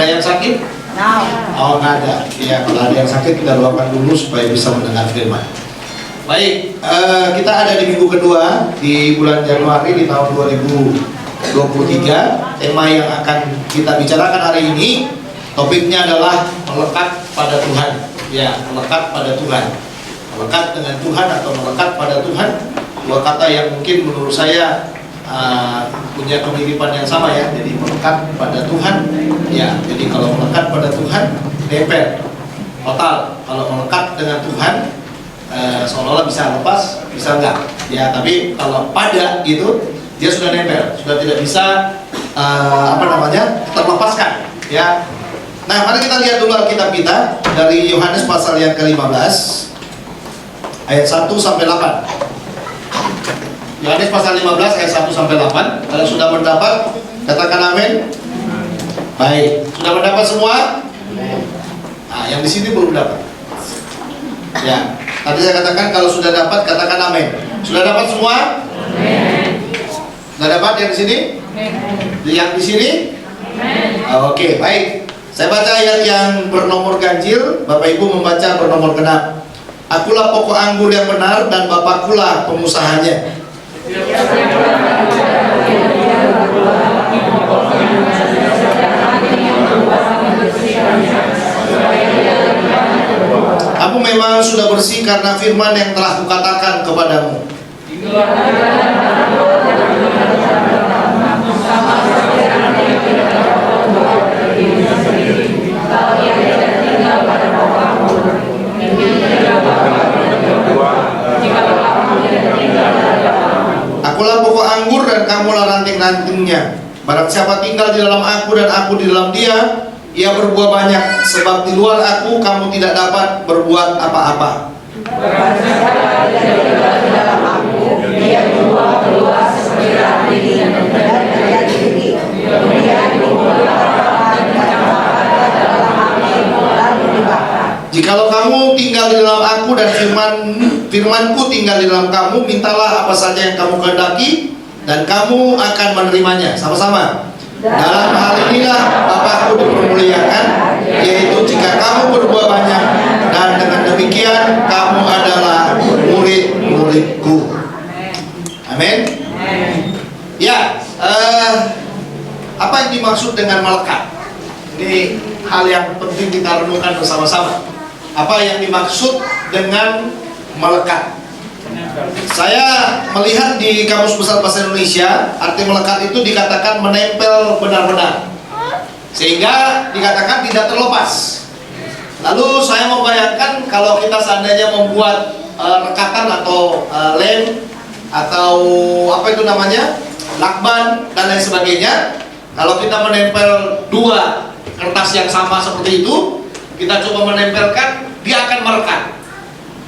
yang sakit? Oh, nggak ada. Ya, kalau ada yang sakit kita doakan dulu supaya bisa mendengar firman. Baik, kita ada di minggu kedua di bulan Januari di tahun 2023. Tema yang akan kita bicarakan hari ini, topiknya adalah melekat pada Tuhan. Ya, melekat pada Tuhan. Melekat dengan Tuhan atau melekat pada Tuhan. Dua kata yang mungkin menurut saya punya kemiripan yang sama ya. Jadi melekat pada Tuhan. Ya, jadi kalau melekat pada Tuhan, nempel total. Kalau melekat dengan Tuhan, seolah-olah bisa lepas, bisa enggak. Ya, tapi kalau pada itu dia sudah nempel, sudah tidak bisa terlepaskan. Ya. Nah, mari kita lihat dulu Alkitab kita dari Yohanes pasal yang ke-15 ayat 1 sampai 8. Yohanes pasal 15 ayat 1 sampai 8. Kalau sudah mendapat, katakan amin. Baik, sudah mendapat semua? Nah, yang di sini belum dapat. Ya, tadi saya katakan kalau sudah dapat, katakan amin. Sudah dapat semua? Sudah dapat yang di sini? Yang di sini? Oke, baik. Saya baca ayat yang bernomor ganjil, Bapak Ibu membaca bernomor genap. Akulah pokok anggur yang benar dan Bapakkulah pengusahanya. Kamu memang sudah bersih karena firman yang telah kukatakan kepadamu. Akulah pokok anggur dan kamulah ranting-rantingnya. Barang siapa tinggal di dalam aku dan aku di dalam dia, ia berbuah banyak, sebab di luar aku kamu tidak dapat berbuat apa-apa. Jikalau kamu tinggal di dalam aku dan firmanku tinggal di dalam kamu, mintalah apa saja yang kamu kehendaki dan kamu akan menerimanya. Sama-sama. Dalam hal inilah Bapakku dipermuliakan, yaitu jika kamu berbuah banyak, dan dengan demikian kamu adalah murid-muridku. Amin. Ya, apa yang dimaksud dengan melekat? Ini hal yang penting kita renungkan bersama-sama. Apa yang dimaksud dengan melekat? Saya melihat di Kamus Besar Bahasa Indonesia, arti melekat itu dikatakan menempel benar-benar, sehingga dikatakan tidak terlepas. Lalu saya membayangkan kalau kita seandainya membuat rekatan atau lem atau apa itu namanya, lakban dan lain sebagainya. Kalau kita menempel dua kertas yang sama seperti itu, kita coba menempelkan, dia akan merekat.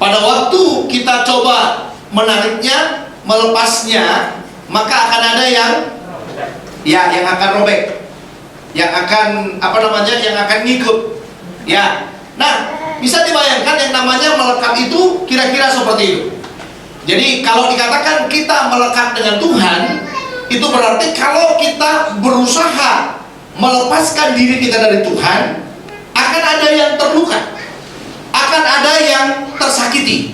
Pada waktu kita coba menariknya, melepasnya, maka akan ada yang akan robek, yang akan yang akan ngikut. Ya, nah bisa dibayangkan yang namanya melekat itu kira-kira seperti itu. Jadi kalau dikatakan kita melekat dengan Tuhan, itu berarti kalau kita berusaha melepaskan diri kita dari Tuhan, akan ada yang terluka, akan ada yang tersakiti.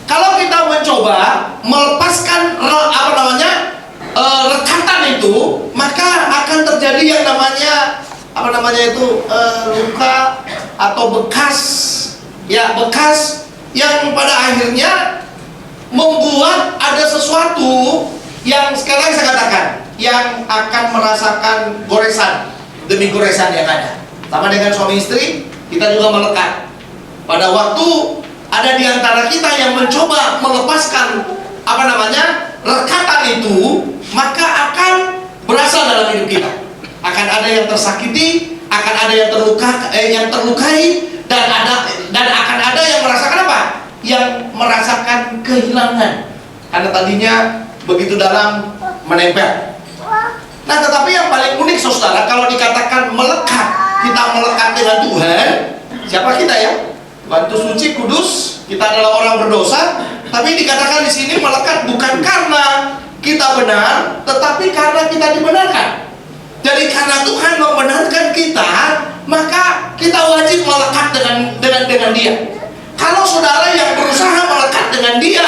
Kalau kita mencoba melepaskan rekatan itu, maka akan terjadi yang namanya luka atau bekas yang pada akhirnya membuat ada sesuatu yang sekarang saya katakan yang akan merasakan goresan demi goresan yang ada. Sama dengan suami istri, kita juga melekat. Pada waktu ada di antara kita yang mencoba melepaskan rekatan itu, maka akan berasa dalam hidup kita. Akan ada yang tersakiti, akan ada yang terlukai, dan akan ada yang merasakan apa? Yang merasakan kehilangan. Karena tadinya begitu dalam menempel. Nah, tetapi yang paling unik saudara, kalau dikatakan melekat, kita melekat dengan Tuhan. Siapa kita ya? Tuhan itu suci, kudus, kita adalah orang berdosa. Tapi dikatakan di sini melekat bukan karena kita benar, tetapi karena kita dibenarkan. Jadi karena Tuhan membenarkan kita, dengan dia. Kalau saudara yang berusaha melekat dengan dia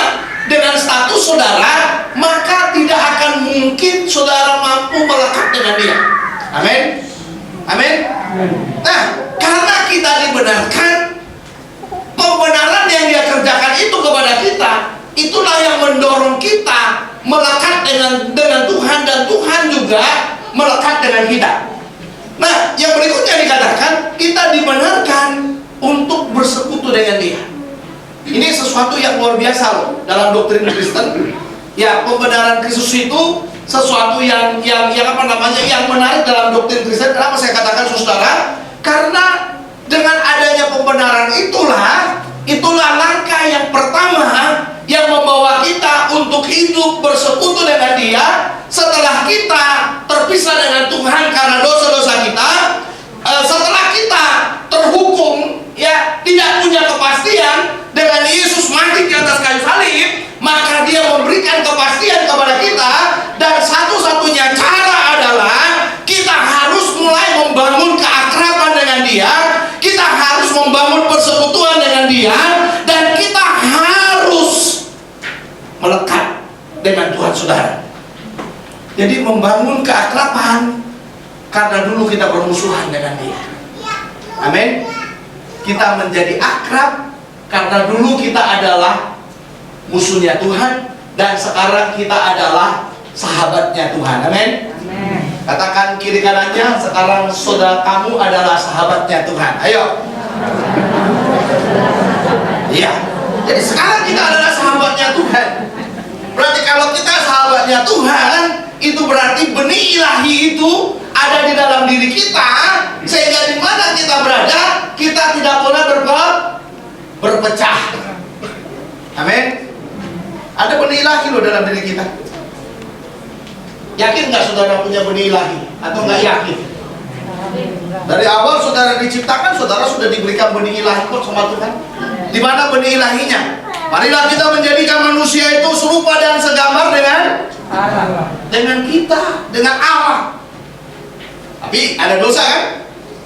dengan status saudara, maka tidak akan mungkin saudara mampu melekat dengan dia. Amin. Amin. Nah, karena kita dibenarkan, pembenaran yang dia kerjakan itu kepada kita, itulah yang mendorong kita melekat dengan Tuhan, dan Tuhan juga melekat dengan kita. Nah, yang berikutnya dikatakan kita dibenarkan untuk bersekutu dengan dia. Ini sesuatu yang luar biasa loh dalam doktrin Kristen. Ya, pembenaran Kristus itu sesuatu yang menarik dalam doktrin Kristen. Kenapa saya katakan saudara? Karena dengan adanya pembenaran itulah langkah yang pertama yang membawa kita untuk hidup bersekutu dengan dia setelah kita terpisah dengan Tuhan karena dosa-dosa kita. Setelah kita terhukum, ya, tidak punya kepastian, dengan Yesus mati di atas kayu salib, maka dia memberikan kepastian kepada kita, dan satu-satunya cara adalah kita harus mulai membangun keakraban dengan dia, kita harus membangun persekutuan dengan dia, dan kita harus melekat dengan Tuhan, saudara. Jadi membangun keakraban karena dulu kita bermusuhan dengan dia. Amin. Kita menjadi akrab karena dulu kita adalah musuhnya Tuhan, dan sekarang kita adalah sahabatnya Tuhan. Amin. Katakan kiri kanannya, sekarang saudara kamu adalah sahabatnya Tuhan. Ayo. Iya. Jadi sekarang kita adalah sahabatnya Tuhan. Berarti kalau kita sahabatnya Tuhan, itu berarti benih ilahi itu ada di dalam diri kita, sehingga di mana kita berada, kita tidak boleh berpecah. Amin. Ada benih ilahi loh dalam diri kita. Yakin nggak saudara punya benih ilahi? Atau nggak yakin? Dari awal saudara diciptakan, saudara sudah diberikan benih ilahi kok sama Tuhan. Di mana benih ilahinya? Marilah kita menjadikan manusia itu serupa dan segambar dengan kita, dengan Allah. Tapi ada dosa kan?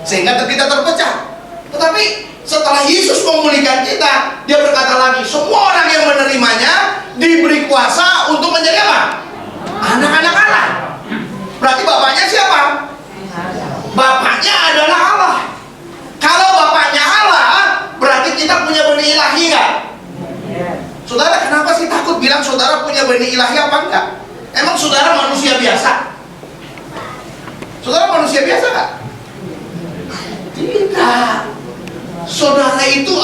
Sehingga kita terpecah. Tetapi setelah Yesus memulihkan kita, dia berkata lagi, semua orang yang menerimanya diberi kuasa untuk menjadi apa? Anak-anak Allah. Berarti bapaknya siapa? Bapaknya adalah Allah. Kalau bapaknya Allah, berarti kita punya benih ilahi nggak? Saudara, kenapa sih takut bilang saudara punya benih ilahi apa enggak? Emang saudara manusia biasa? Saudara manusia biasa nggak? Tidak. Saudara itu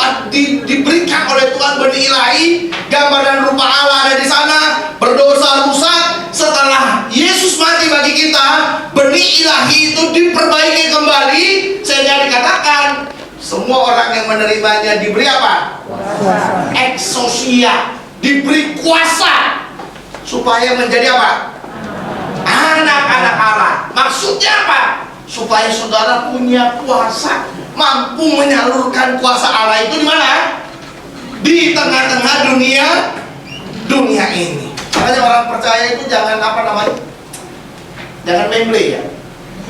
diberikan oleh Tuhan benih ilahi, gambar dan rupa Allah ada di sana, berdosa rusak. Setelah Yesus mati bagi kita, benih ilahi itu diperbaiki kembali, sehingga dikatakan semua orang yang menerimanya diberi apa? Exousia, diberi kuasa supaya menjadi apa? Anak-anak Allah. Maksudnya apa? Supaya saudara punya kuasa, mampu menyalurkan kuasa Allah itu di mana? Di tengah-tengah dunia ini. Makanya orang percaya itu jangan jangan memble ya.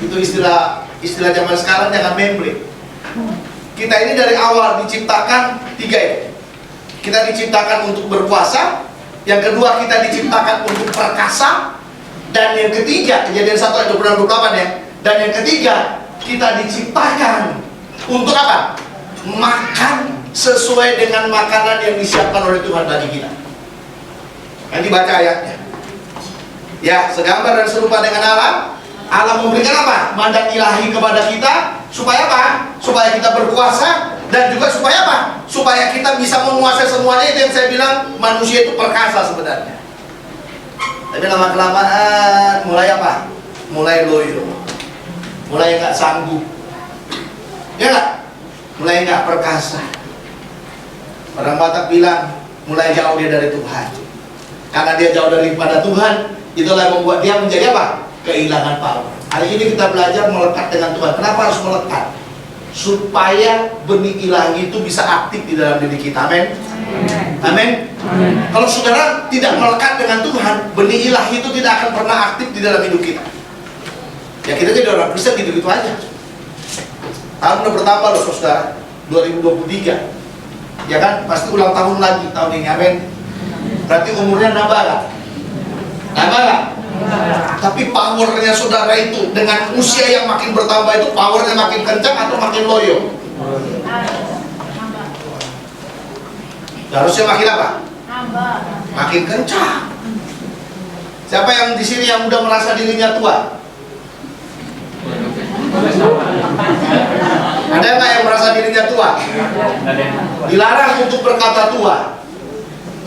Itu istilah zaman sekarang, jangan memble. Kita ini dari awal diciptakan tiga itu. Kita diciptakan untuk berkuasa, yang kedua kita diciptakan untuk perkasa, dan yang ketiga, Kejadian 1 ayat 26-28 ya. Dan yang ketiga, kita diciptakan untuk apa? Makan sesuai dengan makanan yang disiapkan oleh Tuhan bagi kita. Nanti baca ayatnya. Ya, segambar dan serupa dengan Allah. Allah memberikan apa? Mandat ilahi kepada kita. Supaya apa? Supaya kita berkuasa. Dan juga supaya apa? Supaya kita bisa menguasai semuanya. Itu yang saya bilang, manusia itu perkasa sebenarnya. Tapi lama-kelamaan mulai apa? Mulai loyo, mulai nggak sanggup, ya nggak? Mulai nggak perkasa. Orang Batak bilang mulai jauh dia dari Tuhan. Karena dia jauh daripada Tuhan, itulah yang membuat dia menjadi apa? Kehilangan power. Hari ini kita belajar melekat dengan Tuhan. Kenapa harus melekat? Supaya benih ilahi itu bisa aktif di dalam diri kita. Amin. Amin. Kalau saudara tidak melekat dengan Tuhan, benih ilahi itu tidak akan pernah aktif di dalam hidup kita. Ya kita jadi orang Kristen gitu-gitu aja. Tahun udah bertambah loh saudara. 2023. Ya kan? Pasti ulang tahun lagi tahun ini, amin. Berarti umurnya nambah gak? Nambah gak? Tapi powernya saudara itu dengan usia yang makin bertambah itu powernya makin kencang atau makin loyo? Harusnya makin apa? Makin kencang. Siapa yang di sini yang udah merasa dirinya tua? Ada nggak yang merasa dirinya tua? Dilarang untuk berkata tua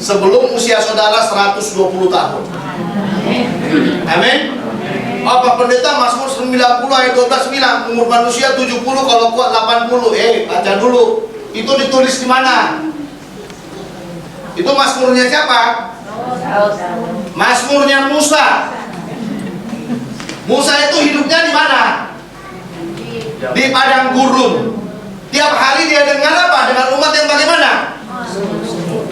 sebelum usia saudara 120 tahun. Amin. Apa pendeta Mazmur 90 ayat 12 bilang umur manusia 70 kalau kuat 80. Baca dulu. Itu ditulis di mana? Itu Mazmurnya siapa? Mazmurnya Musa. Musa itu hidupnya di mana? Di padang gurun. Tiap hari dia dengar apa? Dengan umat yang bagaimana?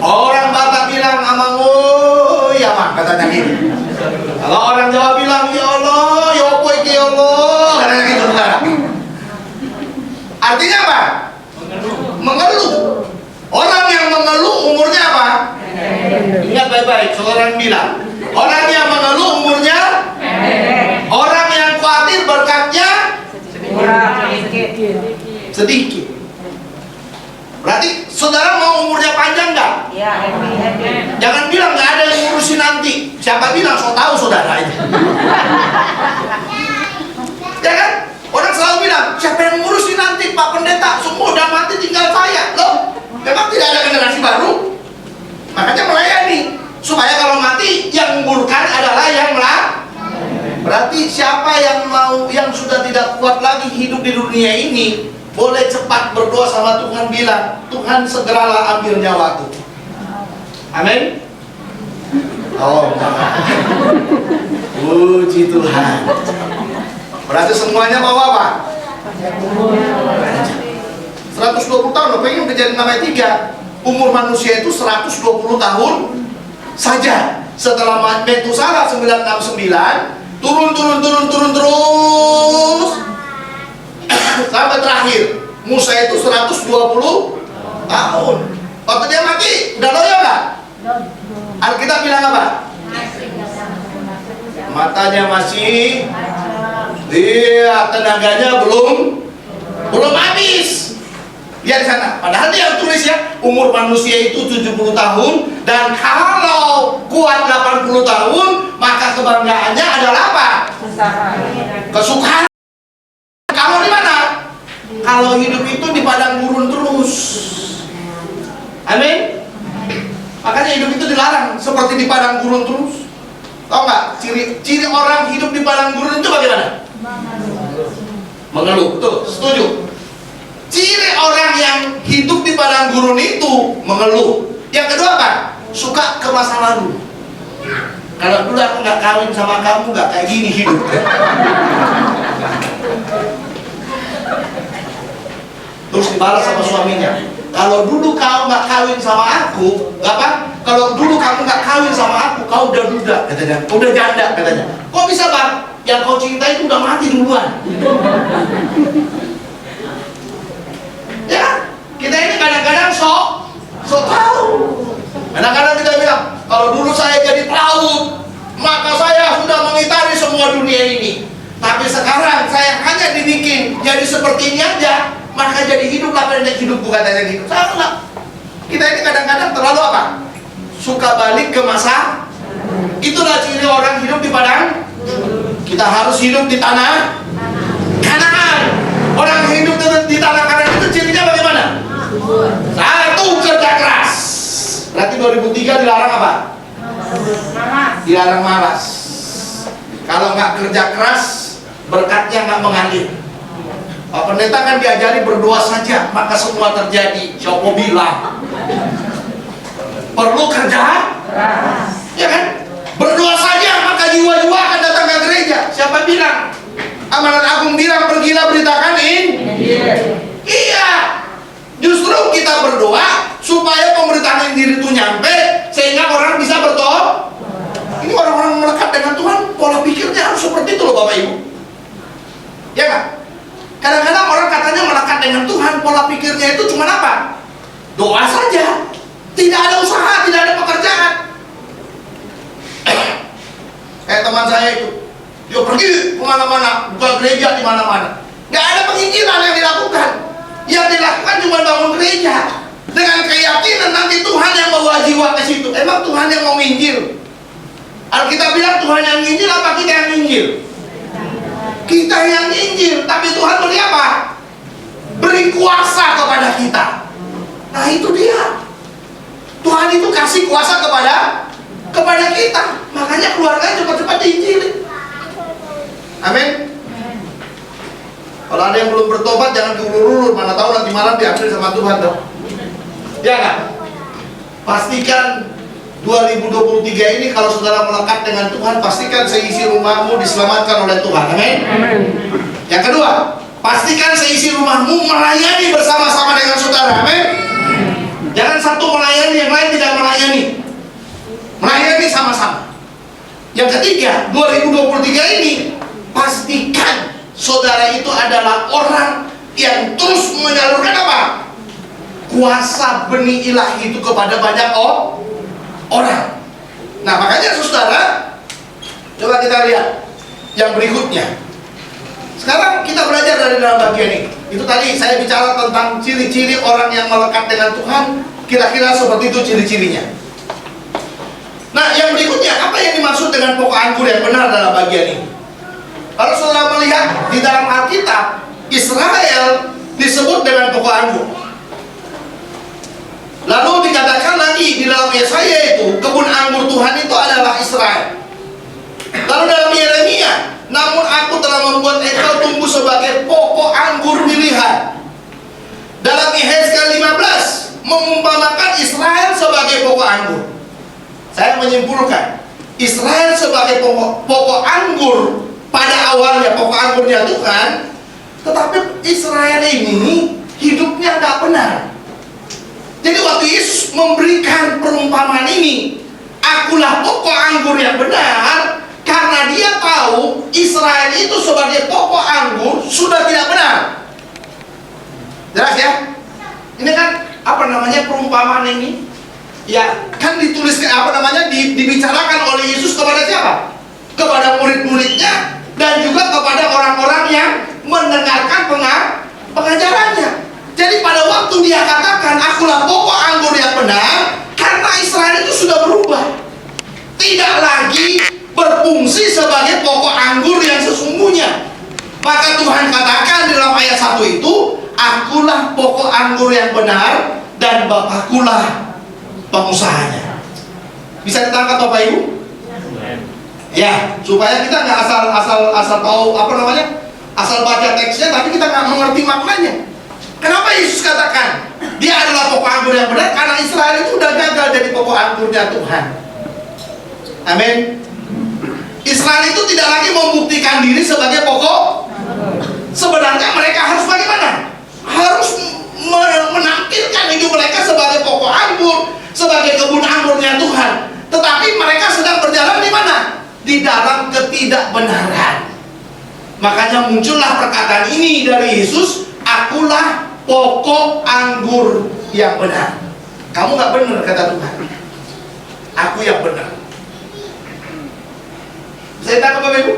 Orang Batak bilang amangu, ya mak katanya gitu. Kalau orang Jawa bilang ya Allah, ya apa iki ya Allah, katanya gitu. Artinya apa? Mengeluh. Orang yang mengeluh umurnya apa? Ingat baik-baik, seorang bilang orang yang mengeluh umurnya, orang yang khawatir berkatnya sedikit. Berarti saudara mau umurnya panjang nggak? Ya, jangan bilang nggak ada yang ngurusin nanti. Siapa bilang? So tahu saudara itu. Ya kan? Orang selalu bilang siapa yang ngurusin nanti Pak Pendeta? Semua udah mati tinggal saya. Loh, memang tidak ada generasi baru. Makanya melayani supaya kalau mati yang menguburkan adalah yang melayani. Berarti siapa yang mau, yang sudah tidak kuat lagi hidup di dunia ini, boleh cepat berdoa sama Tuhan, bilang Tuhan segeralah ambil nyawaku. Amin. Oh, puji Tuhan. Berarti semuanya mau apa? 120 tahun. Lo pengen kejadian namanya 3. Umur manusia itu 120 tahun saja. Setelah Metusalah 969 turun terus sampai terakhir Musa itu 120 tahun. Waktu dia mati udah loyo nggak? Alkitab bilang apa? Matanya masih, iya, tenaganya belum habis. Dia di sana. Padahal dia tulis ya, umur manusia itu 70 tahun dan kalau kuat 80 tahun, maka kebanggaannya adalah apa? Kesukaran. Kalau di mana? Kalau hidup itu di padang gurun terus. Amin. Makanya hidup itu dilarang seperti di padang gurun terus. Tahu nggak? Ciri orang hidup di padang gurun itu bagaimana? Mengeluh. Betul. Setuju. Ciri orang yang hidup di padang gurun itu mengeluh. Yang kedua apa? Suka ke masa lalu. Kalau dulu aku nggak kawin sama kamu, nggak kayak gini hidup. Terus dibalas sama suaminya. Kalau dulu kau nggak kawin sama aku, nggak apa? Kalau dulu kamu nggak kawin sama aku, kau udah duda, katanya. Udah janda, katanya. Kok bisa bang? Yang kau cintai itu udah mati duluan. Ya, kita ini kadang-kadang sok tahu. Kadang-kadang kita bilang, kalau dulu saya jadi pelaut, maka saya sudah mengitari semua dunia ini. Tapi sekarang saya hanya dibikin jadi seperti ini aja, maka jadi hiduplah pendek hidupku, katanya gitu. Salah. Kita ini kadang-kadang terlalu apa? Suka balik ke masa. Itulah ciri orang hidup di padang. Kita harus hidup di tanah Kanaan. Orang hidup di tanah Kanaan itu cirinya bagaimana? Satu, kerja keras. Berarti 2003 dilarang apa? Dilarang malas. Kalau nggak kerja keras, berkatnya nggak mengalir. Pak Pendeta kan diajari berdoa saja, maka semua terjadi. Siapa bilang? Perlu kerja keras. Ya kan? Berdoa saja, maka jiwa-jiwa akan datang ke gereja. Siapa bilang? Amanat Agung bilang, pergilah beritakan Iya. Justru kita berdoa supaya pemberitaan Injil itu nyampe, sehingga orang bisa bertobat. Ini orang-orang melekat dengan Tuhan, pola pikirnya harus seperti itu loh Bapak Ibu. Ya kan? Kadang-kadang orang katanya melekat dengan Tuhan, pola pikirnya itu cuma apa? Doa saja. Tidak ada usaha, tidak ada pekerjaan. Kayak teman saya itu, dia pergi kemana-mana, buka gereja di mana-mana. Gak ada penginjilan yang dilakukan. Yang dilakukan cuma bangun gereja dengan keyakinan nanti Tuhan yang bawa jiwa ke situ. Emang Tuhan yang mau nginjil? Alkitab bilang Tuhan yang nginjil apa kita yang nginjil? Kita yang nginjil, tapi Tuhan beri apa? Beri kuasa kepada kita. Nah itu dia. Tuhan itu kasih kuasa kepada kita. Makanya keluarga cepat-cepat diinjili. Amin. Kalau ada yang belum bertobat jangan diulur-ulur, mana tahu nanti malam diambil sama Tuhan dong. Ya kan? Pastikan 2023 ini kalau saudara melekat dengan Tuhan, pastikan seisi rumahmu diselamatkan oleh Tuhan. Amin. Yang kedua, pastikan seisi rumahmu melayani bersama-sama dengan saudara. Amin. Jangan satu melayani, yang lain tidak melayani. Melayani sama-sama. Yang ketiga, 2023 ini pastikan saudara itu adalah orang yang terus menyalurkan apa? Kuasa benih ilahi itu kepada banyak orang. Nah makanya saudara, coba kita lihat yang berikutnya. Sekarang kita belajar dari dalam bagian ini. Itu tadi saya bicara tentang ciri-ciri orang yang melekat dengan Tuhan. Kira-kira seperti itu ciri-cirinya. Nah yang berikutnya, apa yang dimaksud dengan pokok anggur yang benar dalam bagian ini? Kalau saudara melihat di dalam Alkitab, Israel disebut dengan pokok anggur. Lalu dikatakan lagi di dalam Yesaya itu, kebun anggur Tuhan itu adalah Israel. Lalu dalam Yeremia, namun aku telah membuat engkau tumbuh sebagai pokok anggur pilihan. Dalam Yehezkiel 15, mengumpamakan Israel sebagai pokok anggur. Saya menyimpulkan, Israel sebagai pokok anggur pada awalnya, pokok anggurnya Tuhan. Tetapi Israel ini hidupnya nggak benar. Jadi waktu Yesus memberikan perumpamaan ini, akulah pokok anggur yang benar, karena dia tahu Israel itu sebagai pokok anggur sudah tidak benar. Jelas ya? Ini kan apa namanya perumpamaan ini? Ya kan dituliskan apa namanya dibicarakan oleh Yesus kepada siapa? Kepada murid-muridnya dan juga kepada orang-orang yang mendengarkan pengajarannya. Jadi pada waktu dia katakan akulah pokok anggur yang benar, karena Israel itu sudah berubah, tidak lagi berfungsi sebagai pokok anggur yang sesungguhnya. Maka Tuhan katakan di dalam ayat 1 itu, akulah pokok anggur yang benar dan Bapakkulah pengusahanya. Bisa ditangkap Bapak Ibu? Ya, supaya kita nggak asal tahu apa namanya, asal baca teksnya tapi kita nggak mengerti maknanya. Kenapa Yesus katakan dia adalah pokok anggur yang benar? Karena Israel itu udah gagal jadi pokok anggurnya Tuhan. Amin. Israel itu tidak lagi membuktikan diri sebagai pokok. Sebenarnya mereka harus bagaimana? Harus menampilkan hidup mereka sebagai pokok anggur, sebagai kebun anggurnya Tuhan. Tetapi mereka sedang berjalan di mana? Di dalam ketidakbenaran. Makanya muncullah perkataan ini dari Yesus, akulah pokok anggur yang benar. Kamu nggak benar kata Tuhan. Aku yang benar. Saya tangkap Bapak Ibu?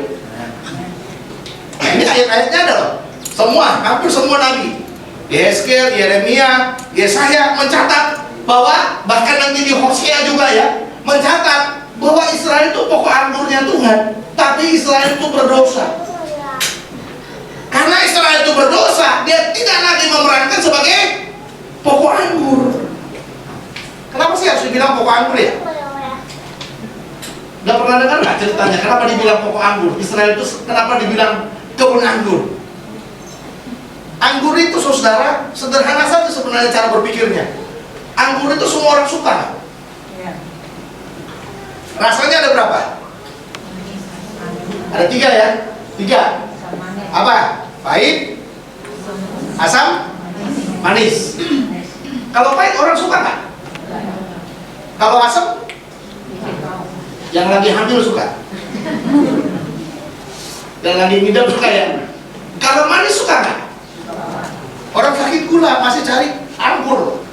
Ini ayat-ayatnya ada loh. Semua, hampir semua nabi, Yehezkiel, Yeremia, Yesaya mencatat bahwa bahkan nanti di Hosea juga ya, mencatat bahwa Israel itu pokok anggurnya Tuhan, tapi Israel itu berdosa. Karena Israel itu berdosa, dia tidak lagi memerankan sebagai pokok anggur. Kenapa sih harus dibilang pokok anggur ya? Udah pernah dengar nggak ceritanya? Kenapa dibilang pokok anggur? Israel itu kenapa dibilang kebun anggur? Anggur itu saudara, sederhana saja sebenarnya cara berpikirnya. Anggur itu semua orang suka. Rasanya ada berapa? Ada 3 ya? 3. Apa? Pahit, asam, manis. Kalau pahit orang suka nggak? Kalau asam, yang lagi hamil suka. Yang lagi ngidam suka ya. Kalau manis suka nggak? Orang gula, masih cari anggur.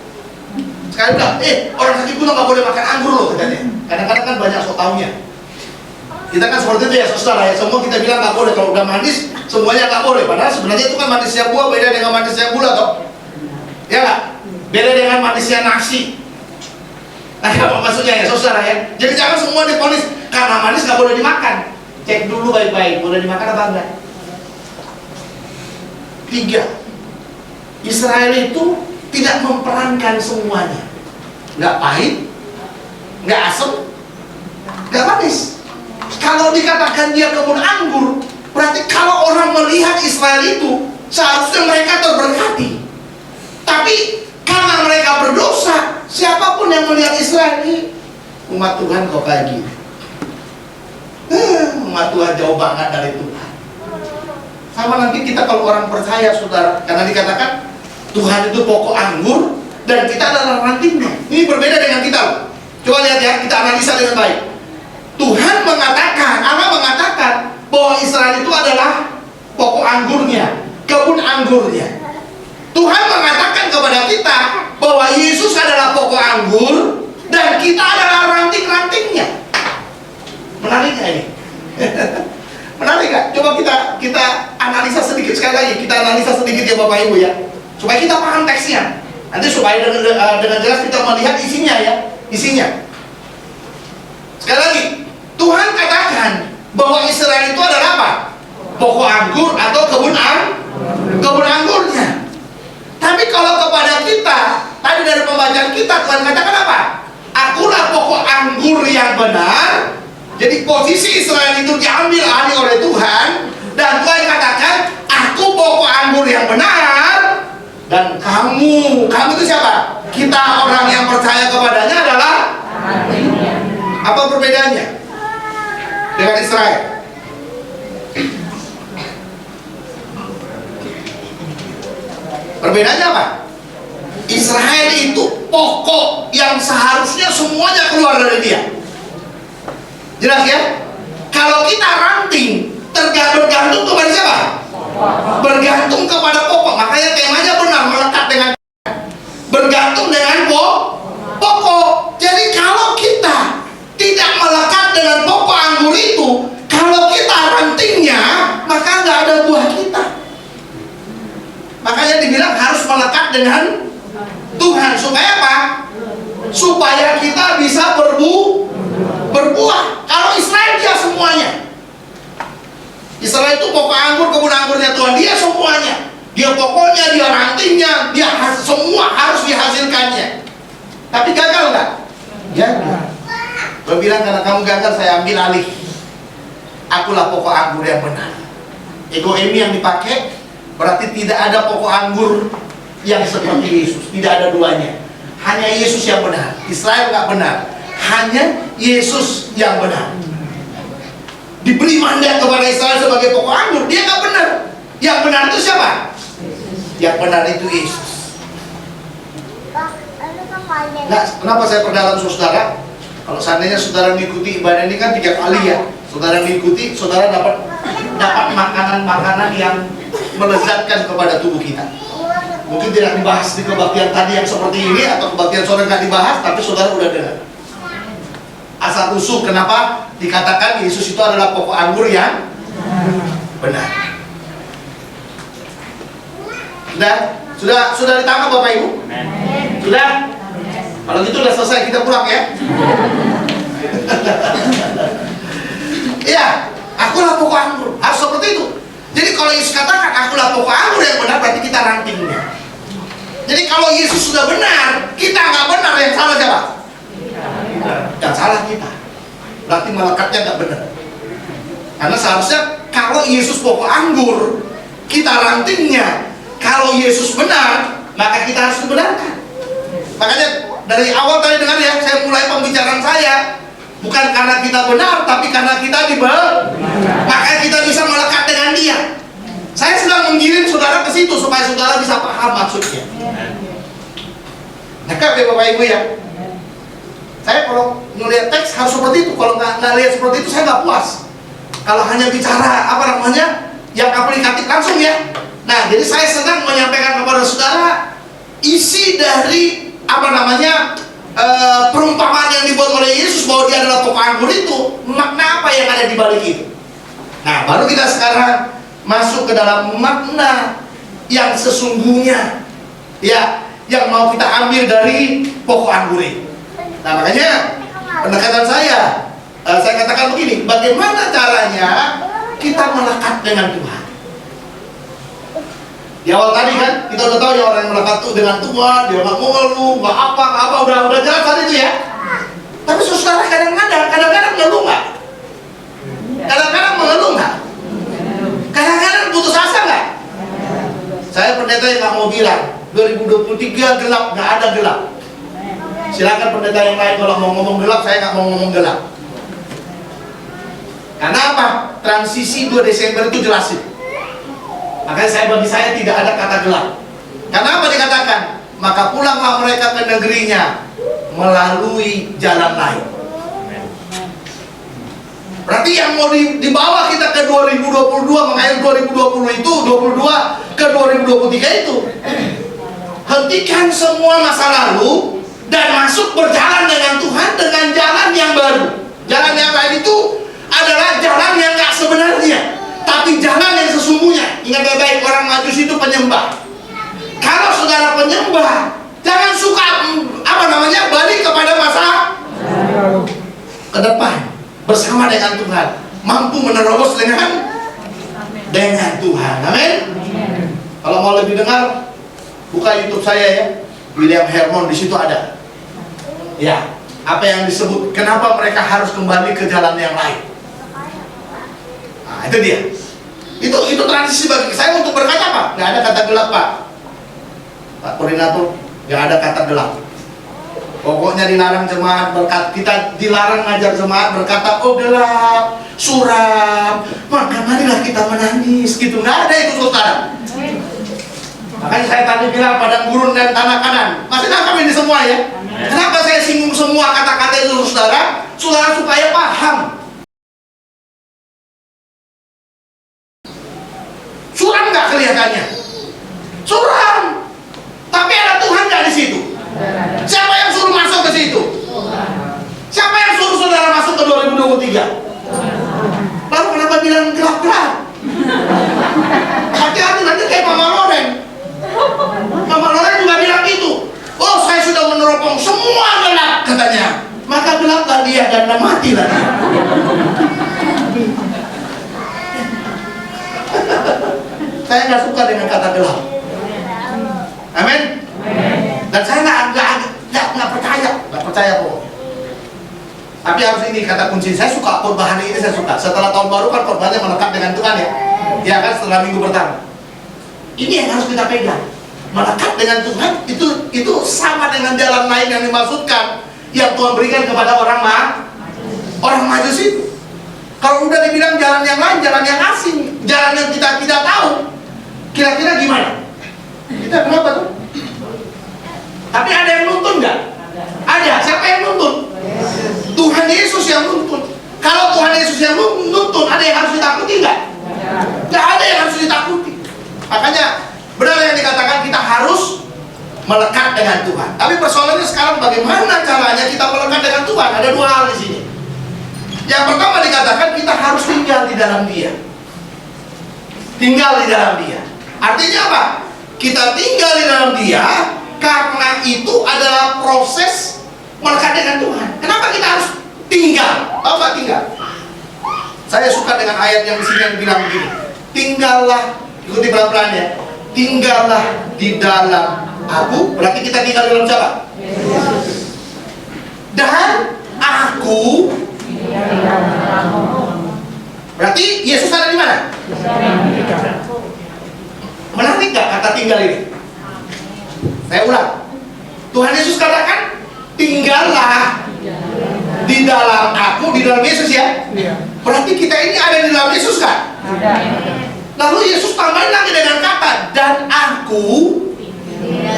Sekali bilang, orang sakit gula nggak boleh makan anggur loh katanya. Kadang-kadang kan banyak sok taunya. Kita kan seperti itu ya saudara ya, semua kita bilang nggak boleh, kalau udah manis semuanya nggak boleh. Padahal sebenarnya itu kan manisnya buah beda dengan manisnya gula toh, ya nggak? Beda dengan manisnya nasi. Nah, apa maksudnya ya saudara ya? Jadi jangan semua diponis karena manis nggak boleh dimakan. Cek dulu baik-baik, boleh dimakan apa enggak? 3. Israel itu tidak memperankan semuanya. Nggak pahit, nggak asam, nggak manis. Kalau dikatakan dia kebun anggur, berarti kalau orang melihat Israel itu seharusnya mereka terberkati. Tapi karena mereka berdosa, siapapun yang melihat Israel ini, umat Tuhan kok kayak gini. Umat Tuhan jauh banget dari Tuhan. Sama nanti kita kalau orang percaya saudara, karena dikatakan Tuhan itu pokok anggur dan kita adalah rantingnya. Ini berbeda dengan kita loh. Coba lihat ya, kita analisa dengan baik. Tuhan mengatakan, Allah mengatakan bahwa Israel itu adalah pokok anggurnya, kebun anggurnya. Tuhan mengatakan kepada kita bahwa Yesus adalah pokok anggur dan kita adalah ranting-rantingnya. Menarik nggak ini? Menarik nggak? Coba kita analisa sedikit, sekali lagi kita analisa sedikit ya Bapak Ibu ya, supaya kita paham teksnya. Nanti supaya dengan jelas kita melihat isinya ya, isinya. Sekali lagi, Tuhan katakan bahwa Israel itu adalah apa? Pokok anggur atau kebun anggurnya. Tapi kalau kepada kita, tadi dari pembacaan kita, Tuhan katakan apa? Akulah pokok anggur yang benar. Jadi posisi Israel itu diambil alih oleh Tuhan, dan Tuhan katakan, aku pokok anggur yang benar, dan kamu itu siapa? Kita orang yang percaya kepadanya adalah. Apa perbedaannya dengan Israel? Perbedaannya apa? Israel itu pokok yang seharusnya semuanya keluar dari dia. Jelas ya? Kalau kita ranting, bergantung kepada siapa? Bergantung kepada pokok. Makanya temanya benar, melekat dengan bergantung dengan pokok. Jadi kalau kita tidak melekat dengan pokok anggur itu, kalau kita rantingnya, maka nggak ada buah kita. Makanya dibilang harus melekat dengan Tuhan. Supaya apa? Supaya kita bisa berbuah. Kalau Israel dia semuanya. Israel itu pokok anggur, kebun anggurnya Tuhan. Dia semuanya. Dia pokoknya, dia rantingnya, dia semua harus dihasilkannya. Tapi gagal nggak? Gagal. Gue bilang karena kamu gagal, saya ambil alih. Akulah pokok anggur yang benar. Ego Emi yang dipakai berarti tidak ada pokok anggur yang seperti Yesus. Tidak ada duanya. Hanya Yesus yang benar. Israel nggak benar. Hanya Yesus yang benar. Diberi mandat kepada Israel sebagai pokok anggur, dia nggak benar. Yang benar itu siapa? Yang benar itu Yesus. Nah, kenapa saya perdalam saudara? Kalau seandainya saudara mengikuti ibadah ini kan 3 kali ya. Saudara mengikuti, saudara dapat makanan-makanan yang melezatkan kepada tubuh kita. Mungkin tidak dibahas di kebaktian tadi yang seperti ini, atau kebaktian sore nggak dibahas, tapi saudara udah dengar. Asal usul kenapa dikatakan Yesus itu adalah pokok anggur yang benar. Sudah ditangkap Bapak Ibu? Sudah? Kalau gitu udah selesai, kita pulang ya. Iya, akulah pokok anggur. Harus seperti itu. Jadi kalau Yesus katakan akulah pokok anggur yang benar, berarti kita rantingnya. Jadi kalau Yesus sudah benar, kita nggak benar, yang salah siapa? Yang salah kita. Berarti melekatnya nggak benar. Karena seharusnya kalau Yesus pokok anggur, kita rantingnya. Kalau Yesus benar, maka kita harus dibenarkan. Makanya dari awal tadi dengar ya, saya mulai pembicaraan saya bukan karena kita benar, tapi karena kita maka kita bisa melekat dengan Dia. Saya sedang menggiring saudara ke situ supaya saudara bisa paham maksudnya. Dekat ya Bapak Ibu ya. Saya kalau melihat teks harus seperti itu. Kalau nggak lihat seperti itu saya nggak puas. Kalau hanya bicara yang aplikatif langsung ya. Nah, jadi saya sedang menyampaikan kepada saudara isi dari perumpamaan yang dibuat oleh Yesus bahwa dia adalah pokok anggur itu, makna apa yang ada di balik itu. Nah, baru kita sekarang masuk ke dalam makna yang sesungguhnya, ya, yang mau kita ambil dari pokok anggur ini. Nah, makanya pendekatan saya katakan begini, bagaimana caranya kita melekat dengan Tuhan. Di awal tadi kan kita udah tahu ya, orang yang melekat tuh dengan Tuhan, dia nggak mengeluh, nggak apa, udah jelas tadi itu ya. Tapi saudara kadang-kadang mengeluh nggak? Kadang-kadang mengeluh nggak? Kadang-kadang putus asa nggak? Saya pendeta yang nggak mau bilang 2023 gelap, nggak ada gelap. Silakan pendeta yang lain kalau mau ngomong gelap, saya nggak mau ngomong gelap. Karena apa? Transisi 2 Desember itu jelasin. Makanya bagi saya tidak ada kata gelap. Karena apa dikatakan? Maka pulanglah mereka ke negerinya melalui jalan lain. Berarti yang mau dibawa kita ke 2022, mengakhiri 2020 itu, 22 ke 2023 itu, hentikan semua masa lalu dan masuk berjalan dengan Tuhan dengan jalan yang baru. Jalan yang baru itu adalah jalan yang gak sebenarnya, tapi jalan yang sesungguhnya. Ingat baik-baik, orang Majus itu penyembah. Kalau saudara penyembah, jangan suka balik kepada masa ke depan bersama dengan Tuhan, mampu menerobos dengan Tuhan. Amin. Kalau mau lebih dengar, buka YouTube saya ya, William Hermon, di situ ada. Ya, apa yang disebut kenapa mereka harus kembali ke jalan yang lain. Nah, itu dia. Itu transisi bagi saya untuk berkata apa? Nggak ada kata gelap, Pak Koordinator, nggak ada kata gelap. Pokoknya dilarang jemaat kita dilarang ngajar jemaat berkata, oh gelap, suram, maka marilah kita menangis, gitu. Nggak ada itu, saudara. Makanya saya tadi bilang padang gurun dan tanah kanan. Masih nangkap ini semua ya? Kenapa saya singgung semua kata-kata itu, saudara? Saudara supaya paham. Suram nggak kelihatannya? Suram. Tapi ada Tuhan nggak di situ? Siapa yang suruh masuk ke situ? Siapa yang suruh saudara masuk ke 2023? Lalu kenapa bilang gelap-gelap? Hati-hati nanti kayak Mama Loren. Mama Loren juga bilang gitu. Oh, saya sudah meneropong semua gelap, katanya. Maka gelaplah dia dan matilah dia. Saya nggak suka dengan kata gelap. Amin. Dan saya nggak percaya kok. Tapi harus ini kata kunci. Saya suka khotbah hari ini, saya suka. Setelah tahun baru kan khotbahnya melekat dengan Tuhan ya. Ya kan, setelah minggu pertama. Ini yang harus kita pegang. Melekat dengan Tuhan itu sama dengan jalan lain yang dimaksudkan yang Tuhan berikan kepada orang Majus itu. Kalau udah dibilang jalan yang lain, jalan yang asing, jalan yang kita tidak tahu, kira-kira gimana? Kita kenapa tuh? Tapi ada yang nuntun nggak? Ada. Siapa yang nuntun? Tuhan Yesus yang nuntun. Kalau Tuhan Yesus yang nuntun, ada yang harus ditakuti nggak? Nggak ada yang harus ditakuti. Makanya benar yang dikatakan, kita harus melekat dengan Tuhan. Tapi persoalannya sekarang bagaimana caranya kita melekat dengan Tuhan? Ada dua hal di sini. Yang pertama dikatakan kita harus tinggal di dalam Dia. Tinggal di dalam Dia. Artinya apa? Kita tinggal di dalam Dia karena itu adalah proses melekat dengan Tuhan. Kenapa kita harus tinggal? Apa tinggal? Saya suka dengan ayat yang di sini yang bilang begini. Tinggallah, ikuti pelan-pelan ya. Tinggallah di dalam Aku. Berarti kita tinggal di dalam siapa? Dan Aku. Berarti Yesus ada di mana? Menarik nggak kata tinggal ini? Saya ulang. Tuhan Yesus katakan, tinggallah di dalam Aku, di dalam Yesus ya. Berarti kita ini ada di dalam Yesus kan? Lalu Yesus tambahin lagi dengan kata, dan Aku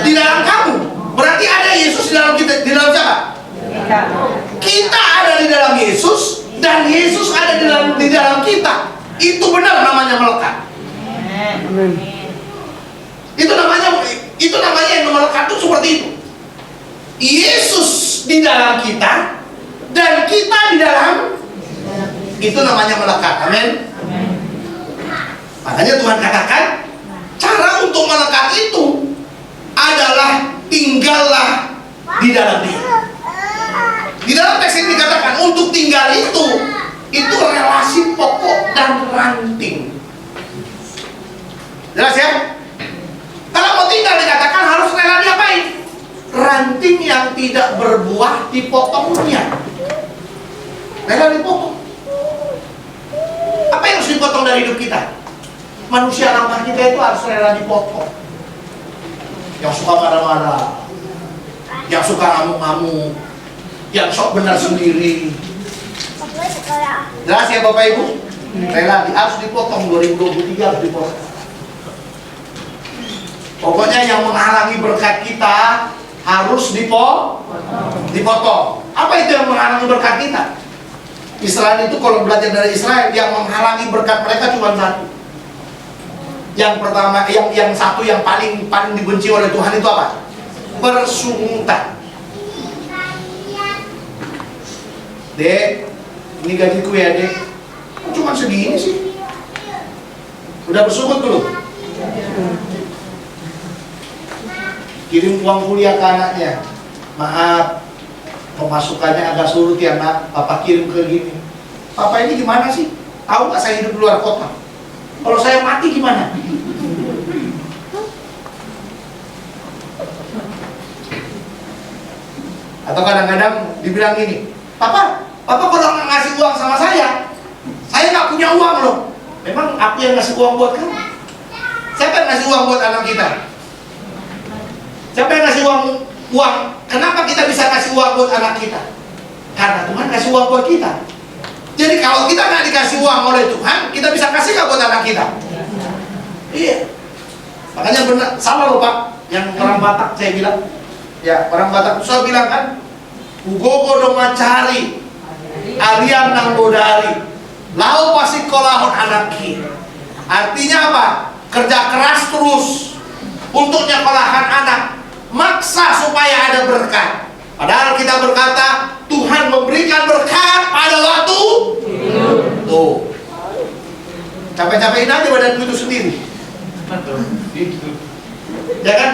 di dalam kamu. Berarti ada Yesus di dalam kita. Di dalam siapa? Kita ada di dalam Yesus dan Yesus ada di dalam kita. Itu benar namanya melekat. Itu namanya Itu namanya yang melekat itu seperti itu. Yesus di dalam kita dan kita di dalam, itu namanya melekat. Amin. Makanya Tuhan katakan cara untuk melekat itu adalah tinggallah di dalam Dia. Di dalam teks ini dikatakan untuk tinggal itu relasi pokok dan ranting. Jelas ya? Kalau mau tinggal dikatakan harus rela diapain? Ranting yang tidak berbuah dipotongnya. Rela dipotong. Apa yang harus dipotong dari hidup kita? Manusia lemah kita itu harus rela dipotong. Yang suka marah-marah, yang suka ngamuk-ngamuk, yang sok benar sendiri. Jelas ya Bapak Ibu? Rela harus dipotong. 2023 harus dipotong. Pokoknya yang menghalangi berkat kita harus dipotong. Apa itu yang menghalangi berkat kita? Israel itu kalau belajar dari Israel, yang menghalangi berkat mereka cuma satu. Yang pertama, yang satu yang paling dibenci oleh Tuhan itu apa? Persungutan. Dek, ini gajiku ya Dek. Kok cuma segini sih? Udah bersungut belum? Kirim uang kuliah ke anaknya. Maaf, pemasukannya agak surut ya nak. Papa kirim ke gini. Papa ini gimana sih? Tahu gak saya hidup di luar kota? Kalau saya mati gimana? Atau kadang-kadang dibilang gini, Papa kalau nggak ngasih uang sama saya nggak punya uang loh. Memang aku yang ngasih uang buat kamu? Siapa yang ngasih uang buat anak kita? Siapa yang ngasih uang? Kenapa kita bisa kasih uang buat anak kita? Karena Tuhan kasih uang buat kita. Jadi kalau kita nggak dikasih uang oleh Tuhan, kita bisa kasih nggak buat anak kita? Iya. Makanya benar, salah loh Pak. Yang orang Batak saya bilang, ya orang Batak saya bilang kan, ugogo dong mencari, Arian nang bodari, lau pasti kolahon anaki. Artinya apa? Kerja keras terus untuk nyekolahkan anak, maksa supaya ada berkat. Padahal kita berkata Tuhan memberikan berkat pada waktu tuh. Capek-capekin aja badanku itu sendiri. Ya kan?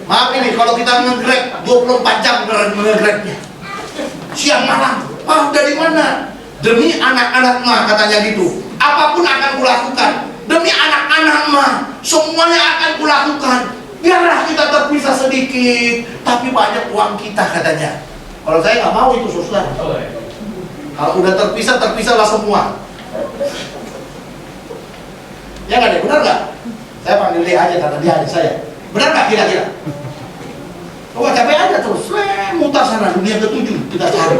Maaf ini kalau kita nge-grab 24 jam nge-grabnya. Siang malam, dari mana? Demi anak-anak mah katanya gitu. Apapun akan kulakukan. Demi anak-anak mah, semuanya akan kulakukan. Biarlah kita terpisah sedikit, tapi banyak uang kita katanya. Kalau saya nggak mau itu saudara. Kalau udah terpisahlah semua. Ya nggak deh, benar nggak? Saya panggil dia aja karena dia adik saya. Benar nggak kira-kira? Oh capek aja terus, mutar sana dunia ke-7 kita cari.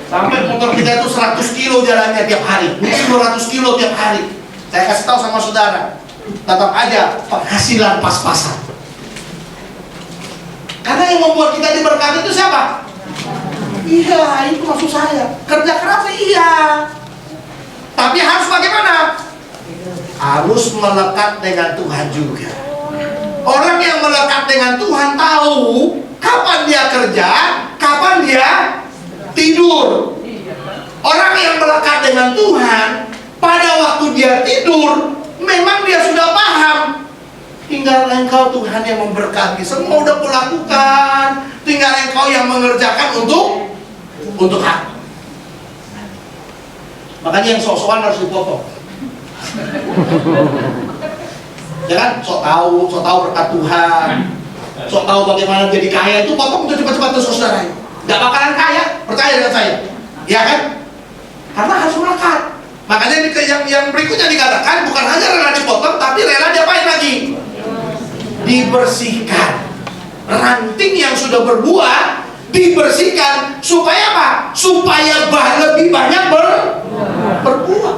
Sampai motor kita itu 100 kilo jalannya tiap hari, mungkin 200 kilo tiap hari. Saya kasih tahu sama saudara, tetap aja penghasilan pas-pasan. Karena yang membuat kita diberkati itu siapa? Iya, itu maksud saya. Kerja keras iya. Tapi harus bagaimana? Harus melekat dengan Tuhan juga. Orang yang melekat dengan Tuhan tahu kapan dia kerja, kapan dia tidur. Orang yang melekat dengan Tuhan, pada waktu dia tidur, memang dia sudah paham. Tinggal engkau Tuhan yang memberkati. Semua udah kulakukan. Tinggal engkau yang mengerjakan untuk aku. Makanya yang sok-sokan harus dipotong. Ya kan? Sok tahu berkat Tuhan. Sok tahu bagaimana jadi kaya itu potong itu cepat-cepat tuh saudara. Gak bakalan kaya, percaya dengan saya. Ya kan? Karena harus melekat. Makanya yang berikutnya dikatakan bukan hanya rela dipotong, tapi rela diapain lagi? Dibersihkan. Ranting yang sudah berbuah dibersihkan supaya apa? Supaya lebih banyak berbuah.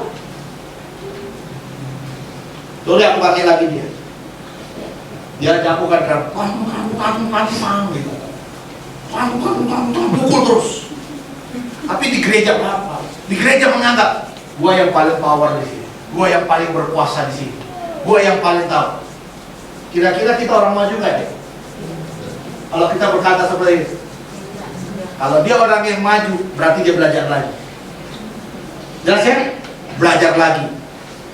Lalu aku pakai lagi dia. Dia jagokan kan, gitu. Pukul terus. Tapi di gereja apa? Di gereja menganggap gua yang paling power di sini, gua yang paling berkuasa di sini, gua yang paling tahu. Kira-kira kita orang maju nggak deh? Kalau kita berkata seperti itu. Kalau dia orang yang maju, berarti dia belajar lagi. Jelas ya? Belajar lagi.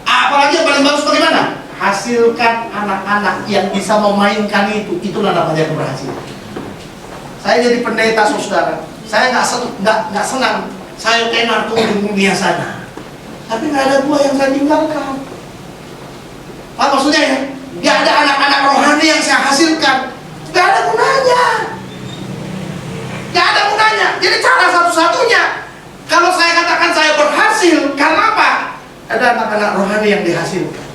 Apalagi yang paling bagus bagaimana? Hasilkan anak-anak yang bisa memainkan itu. Itulah namanya keberhasilan. Saya jadi pendeta, saudara. Saya nggak senang. Saya tenar tuh di dunia sana. Tapi nggak ada buah yang saya tinggalkan. Apa maksudnya ya? Ya ada anak-anak rohani yang saya hasilkan. Nggak ada gunanya. Nggak ada gunanya. Jadi cara satu-satunya, kalau saya katakan saya berhasil, karena apa? Ada anak-anak rohani yang dihasilkan,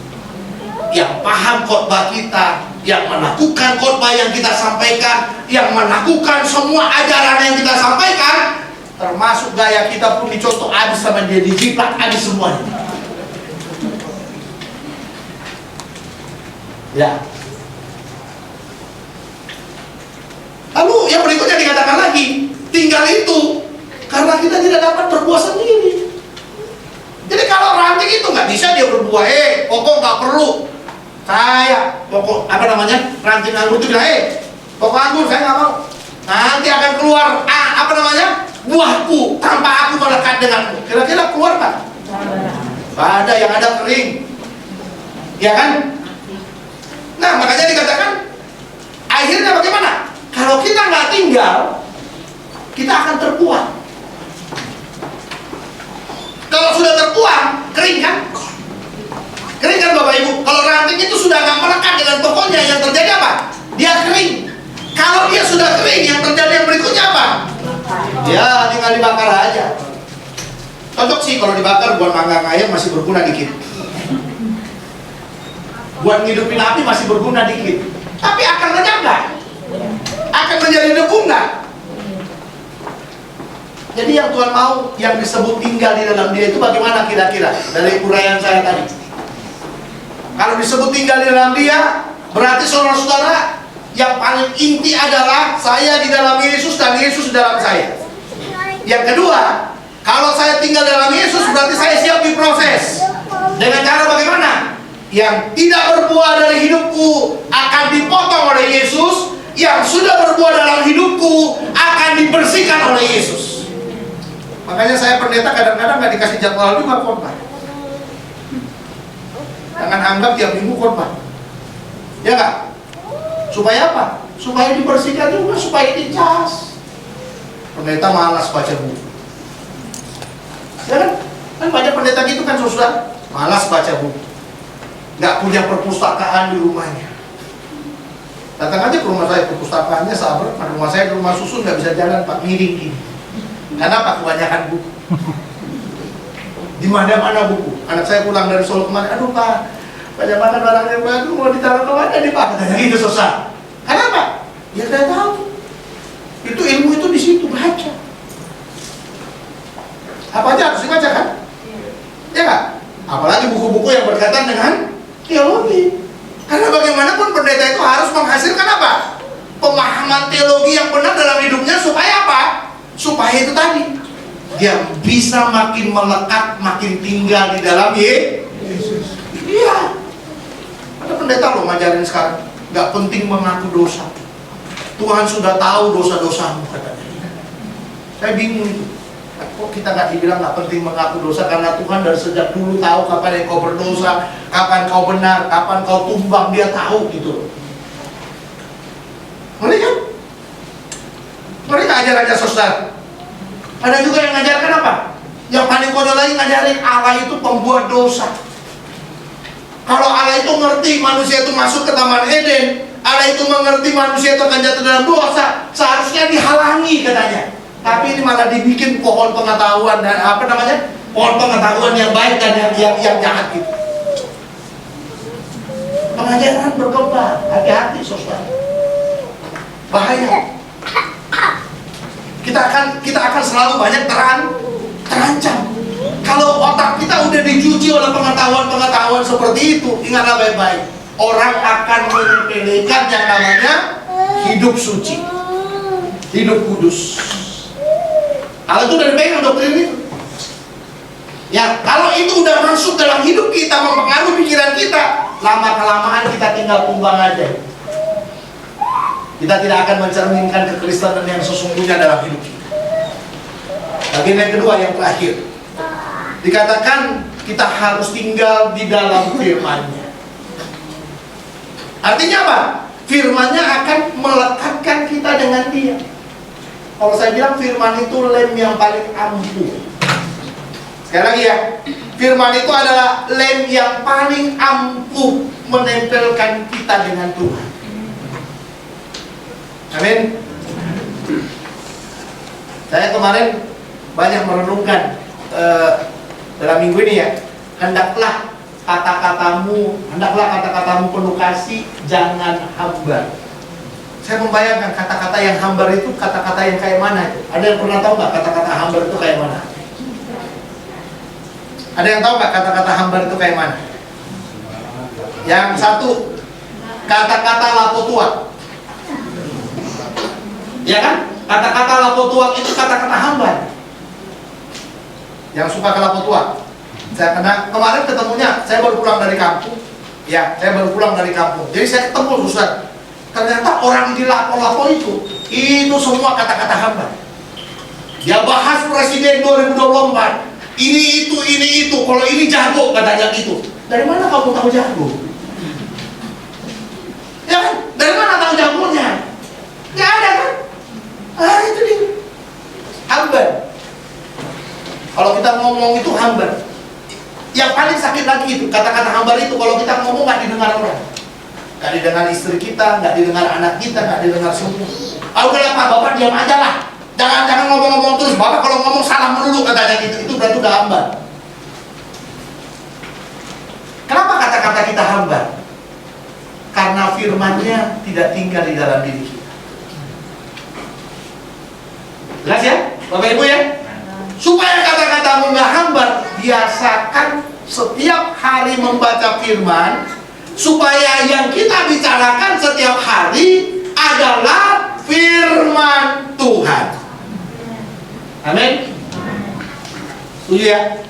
yang paham khotbah kita, yang melakukan khotbah yang kita sampaikan, yang melakukan semua ajaran yang kita sampaikan, termasuk gaya kita pun dicontoh habis sama dia, dijiplak habis semuanya. Ya. Lalu yang berikutnya dikatakan lagi, tinggal itu karena kita tidak dapat berbuah sendiri. Jadi kalau ranting itu nggak bisa dia berbuah, pokok nggak perlu. Saya pokok ranting anggur itu bilang, pokok anggur saya nggak mau. Nanti akan keluar buahku tanpa aku melekat denganmu. Kira-kira keluar nggak? Ada yang ada kering, ya kan? Nah makanya dikatakan akhirnya bagaimana? Kalau kita nggak tinggal, kita akan terbuang. Kalau sudah terbuang, kering kan? Kering kan Bapak Ibu? Kalau ranting itu sudah nggak melekat dengan pokoknya, yang terjadi apa? Dia kering. Kalau dia sudah kering, yang terjadi yang berikutnya apa? Ya tinggal dibakar aja. Cocok sih kalau dibakar, buat mangga ayam masih berguna dikit. Buat ngidupin api masih berguna dikit. Tapi akan lenyap nggak? Akan menjadi debu nggak? Jadi yang Tuhan mau, yang disebut tinggal di dalam dia itu bagaimana kira-kira? Dari uraian saya tadi. Kalau disebut tinggal di dalam dia, berarti saudara-saudara, yang paling inti adalah saya di dalam Yesus dan Yesus di dalam saya. Yang kedua, kalau saya tinggal dalam Yesus, berarti saya siap diproses. Dengan cara bagaimana? Yang tidak berbuah dari hidupku akan dipotong oleh Yesus. Yang sudah berbuah dalam hidupku akan dibersihkan oleh Yesus. Makanya saya pendeta kadang-kadang nggak dikasih jadwal juga khotbah. Jangan anggap tiap minggu khotbah. Ya nggak? Supaya apa? Supaya dibersihkan juga, supaya dicas. Pendeta malas baca buku. Ya kan? Kan banyak pendeta gitu kan saudara, malas baca buku. Nggak punya perpustakaan di rumahnya. Datang aja ke rumah saya, perpustakaannya sabar. Rumah saya di rumah susun nggak bisa jalan, Pak, miring gini. Kenapa? Kebanyakan buku. Di mana-mana buku. Anak saya pulang dari Solo kemarin, aduh Pak, banyak banget barangnya, aduh mau ditaruh ke mana nih Pak? Katanya gitu susah. Kenapa? Ya saya tahu. Itu ilmu itu di situ, baca. Apa aja harus dibaca kan? Ya nggak? Apalagi buku-buku yang berkaitan dengan teologi. Karena bagaimanapun pendeta itu harus menghasilkan apa? Pemahaman teologi yang benar dalam hidupnya supaya apa? Supaya itu tadi dia bisa makin melekat, makin tinggal di dalam Yesus. Iya. Ada pendeta loh ngajarin sekarang, nggak penting mengaku dosa. Tuhan sudah tahu dosa-dosamu katanya. Saya bingung itu. Kok kita nggak dibilang nggak penting mengaku dosa, karena Tuhan dari sejak dulu tahu kapan kau berdosa, kapan kau benar, kapan kau tumbang, dia tahu gitu. Mereka ajar-ajar saudara. Ada juga yang ngajarkan apa? Yang paling konyol lagi ngajarin Allah itu pembuat dosa. Kalau Allah itu ngerti manusia itu masuk ke Taman Eden, Allah itu mengerti manusia itu akan jatuh dalam dosa, seharusnya dihalangi katanya. Tapi ini malah dibikin pohon pengetahuan dan pohon pengetahuan yang baik dan yang jahat gitu. Pengajaran berkembang, hati-hati saudara. Bahaya. Kita akan selalu banyak terancam. Kalau otak kita udah dicuci oleh pengetahuan seperti itu, ingatlah baik-baik. Orang akan menyepelekan yang namanya hidup suci, hidup kudus. Allah itu dari pegang doktrin itu. Ya, kalau itu udah masuk dalam hidup kita, mempengaruhi pikiran kita, lama-kelamaan kita tinggal tumbang aja. Kita tidak akan mencerminkan kekristenan yang sesungguhnya dalam hidup kita. Bagian yang kedua, yang terakhir, dikatakan kita harus tinggal di dalam firman-Nya. Artinya apa? Firman-Nya akan melekatkan kita dengan Dia. Kalau saya bilang firman itu lem yang paling ampuh. Sekali lagi ya, firman itu adalah lem yang paling ampuh menempelkan kita dengan Tuhan. Amin. Saya kemarin banyak merenungkan dalam minggu ini ya, hendaklah kata-katamu penuh kasih, jangan hambar. Saya membayangkan kata-kata yang hambar itu kata-kata yang kayak mana itu? Ada yang pernah tahu nggak kata-kata hambar itu kayak mana? Ada yang tahu nggak kata-kata hambar itu kayak mana? Yang satu, kata-kata lapo tuak. Ya kan? Kata-kata lapo tuak itu kata-kata hambar. Yang suka ke lapo tuak. Kemarin ketemunya, saya baru pulang dari kampung. Ya, saya baru pulang dari kampung. Jadi saya ketemu Ustaz. Ternyata orang di lapo-lapo itu semua kata-kata hambar. Dia bahas Presiden 2024. Ini itu, kalau ini jago katanya gitu. Dari mana kamu tahu jago? Ya kan? Dari mana tahu jagonya? Nggak ada kan? Itu dia. Hambar. Kalau kita ngomong itu hambar. Yang paling sakit lagi itu, kata-kata hambar itu kalau kita ngomong nggak didengar orang. Nggak didengar istri kita, nggak didengar anak kita, nggak didengar semua. Udahlah Pak, Bapak diam aja lah. Jangan ngomong-ngomong terus. Bapak kalau ngomong salah melulu katanya gitu. Itu berarti udah hambar. Kenapa kata-kata kita hambar? Karena firman-Nya tidak tinggal di dalam diri kita. Jelas ya? Bapak Ibu ya? Supaya kata-katamu nggak hambar, biasakan setiap hari membaca firman, supaya yang kita bicarakan setiap hari adalah firman Tuhan. Amin. Setuju ya?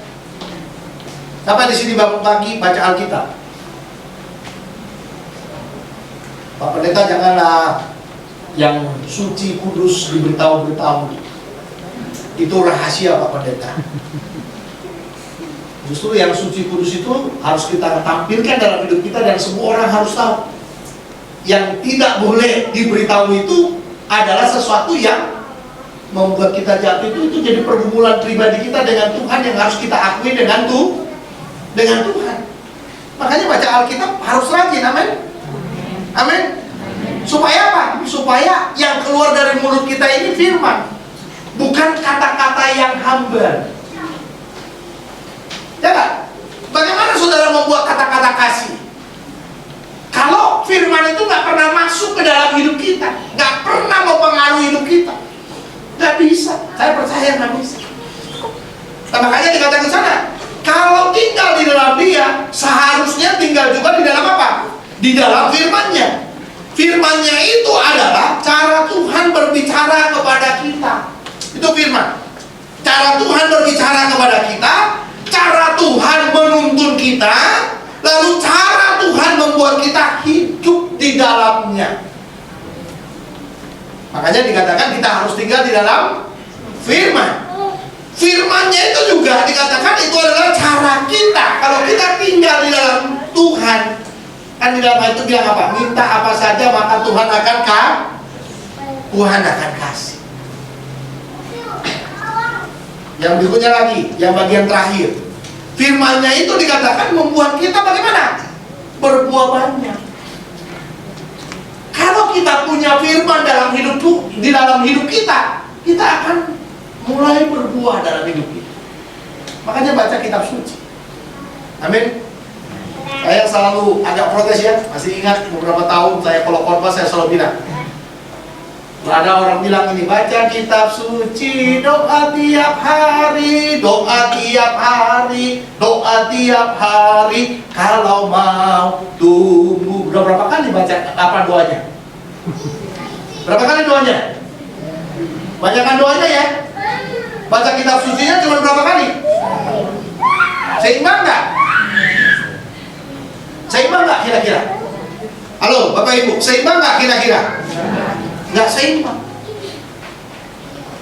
Siapa di sini bangun pagi baca Alkitab? Pak Pendeta janganlah yang suci kudus diberitahu-beritahu. Itu rahasia Pak Pendeta. Justru yang suci kudus itu harus kita tampilkan dalam hidup kita dan semua orang harus tahu. Yang tidak boleh diberitahu itu adalah sesuatu yang membuat kita jatuh itu jadi pergumulan pribadi kita dengan Tuhan yang harus kita akui dengan Tuhan. Makanya baca Alkitab harus rajin, amin. Amin. Supaya apa? Supaya yang keluar dari mulut kita ini firman, bukan kata-kata yang hambar. Ya kan? Bagaimana saudara membuat kata-kata kasih? Kalau firman itu nggak pernah masuk ke dalam hidup kita, nggak pernah mempengaruhi hidup kita, nggak bisa. Saya percaya nggak bisa. Nah, makanya dikatakan di sana, kalau tinggal di dalam Dia, seharusnya tinggal juga di dalam apa? Di dalam firman-Nya. Firman-Nya itu adalah cara Tuhan berbicara kepada kita. Itu firman. Cara Tuhan berbicara kepada kita, cara Tuhan menuntun kita, lalu cara Tuhan membuat kita hidup di dalamnya. Makanya dikatakan kita harus tinggal di dalam firman. Firman-Nya itu juga dikatakan itu adalah cara kita. Kalau kita tinggal di dalam Tuhan, kan di dalam itu bilang apa? Minta apa saja maka Tuhan akan kasih. Yang berikutnya lagi, yang bagian terakhir, firman-Nya itu dikatakan membuat kita bagaimana? Berbuah banyak. Kalau kita punya firman dalam hidup kita, kita akan mulai berbuah dalam hidup kita. Makanya baca kitab suci. Amin. Saya selalu agak protes ya, masih ingat beberapa tahun saya kalau khotbah saya selalu bilang, ada orang bilang ini, baca kitab suci, doa tiap hari, doa tiap hari, doa tiap hari, kalau mau tumbuh. Udah berapa kali baca apa doanya? Berapa kali doanya? Banyakkan doanya ya. Baca kitab sucinya cuma berapa kali? Seimbang nggak? Seimbang nggak kira-kira? Halo Bapak Ibu, seimbang nggak kira-kira? Nggak seimbang.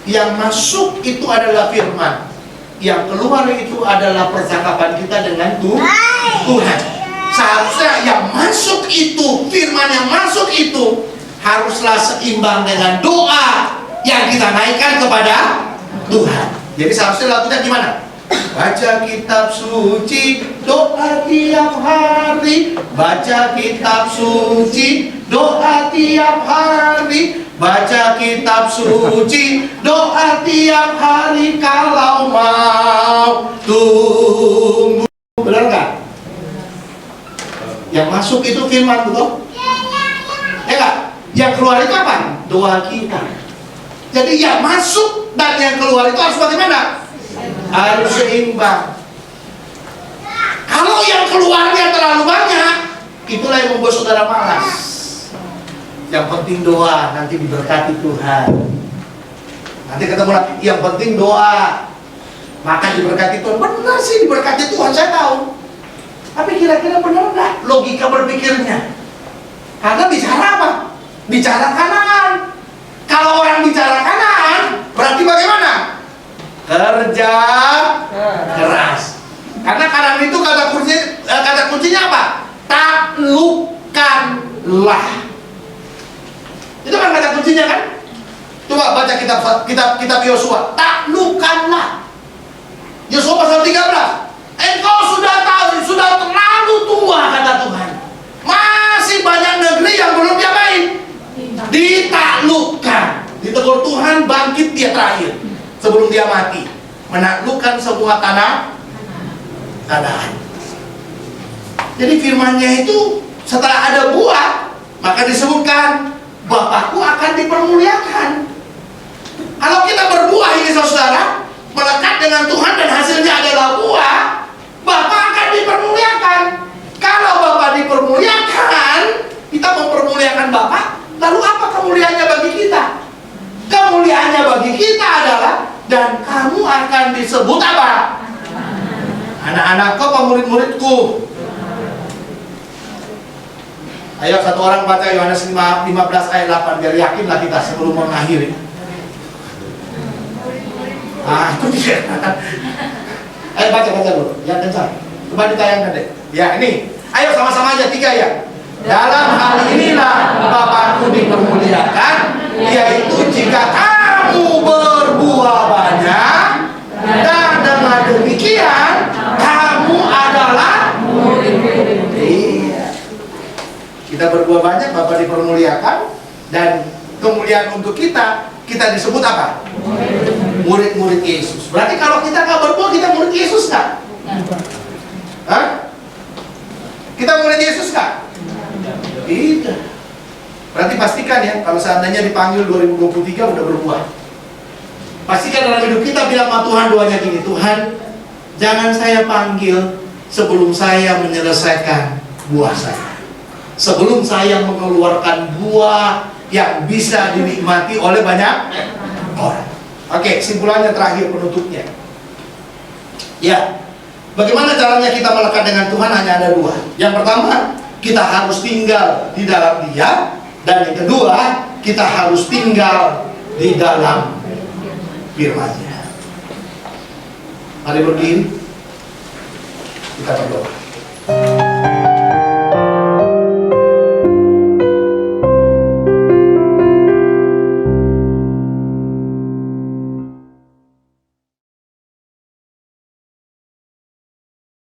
Yang masuk itu adalah firman, yang keluar itu adalah percakapan kita dengan Tuhan. Seharusnya yang masuk itu, firman yang masuk itu haruslah seimbang dengan doa yang kita naikkan kepada Tuhan. Jadi seharusnya lagunya gimana? Baca kitab suci, doa tiap hari. Baca kitab suci, doa tiap hari. Baca kitab suci, doa tiap hari. Kalau mau tumbuh. Benar nggak? Yang masuk itu firman, betul? Ya nggak? Yang keluar itu apa? Doa kita. Jadi yang masuk dan yang keluar itu harus bagaimana? Harus seimbang. Kalau yang keluarnya terlalu banyak, itulah yang membuat saudara malas. Yang penting doa, nanti diberkati Tuhan. Nanti ketemu lagi, yang penting doa, maka diberkati Tuhan. Benar sih diberkati Tuhan, saya tahu. Tapi kira-kira benar nggak logika berpikirnya? Karena bicara apa? Bicara Kanaan. Kalau orang bicara Kanaan, berarti bagaimana? Kerja keras. Karena Kanaan itu kata kuncinya apa? Taklukkanlah. Itu kan kata kuncinya kan? Coba baca kitab Yosua. Taklukkanlah. Yosua pasal 13. Engkau sudah tahu, sudah terlalu tua kata Tuhan. Masih banyak negeri yang belum diapain? Ditaklukkan. Ditegur Tuhan, bangkit dia terakhir sebelum dia mati, menaklukkan semua Kanaan. Jadi firmannya itu setelah ada buah, maka disebutkan Bapakku akan dipermuliakan. Kalau kita berbuah ini saudara, melekat dengan Tuhan dan hasilnya adalah buah, Bapak akan dipermuliakan. Kalau Bapak dipermuliakan, kita mempermuliakan Bapak, lalu apa kemuliaannya bagi kita? Kemuliaannya bagi kita adalah, dan kamu akan disebut apa? Anak-anakku apa murid-muridku? Ayo satu orang baca Yohanes 15 ayat 8 biar yakinlah kita sebelum mengakhiri. Itu dia. Ayo baca dulu, yang kencang. Coba ditayangkan deh. Ya ini, ayo sama-sama aja 3 ya. Dalam hal inilah Bapakku dipermuliakan, yaitu jika kamu berbuah banyak, dan dengan demikian kamu adalah murid-murid. Iya. Kita berbuah banyak, Bapak dipermuliakan, dan kemuliaan untuk kita disebut apa? Murid-murid Yesus. Berarti kalau kita nggak berbuah, kita murid Yesus nggak? Hah? Kita murid Yesus nggak? Tidak. Berarti pastikan ya, kalau seandainya dipanggil 2023 udah berbuah. Pastikan dalam hidup kita bilang sama Tuhan doanya gini, Tuhan, jangan saya panggil sebelum saya menyelesaikan buah saya. Sebelum saya mengeluarkan buah yang bisa dinikmati oleh banyak orang. Oke, simpulannya terakhir penutupnya. Ya, bagaimana caranya kita melekat dengan Tuhan? Hanya ada 2. Yang pertama, kita harus tinggal di dalam Dia, dan yang kedua, kita harus tinggal di dalam firman-Nya. Mari berdiri, kita berdoa.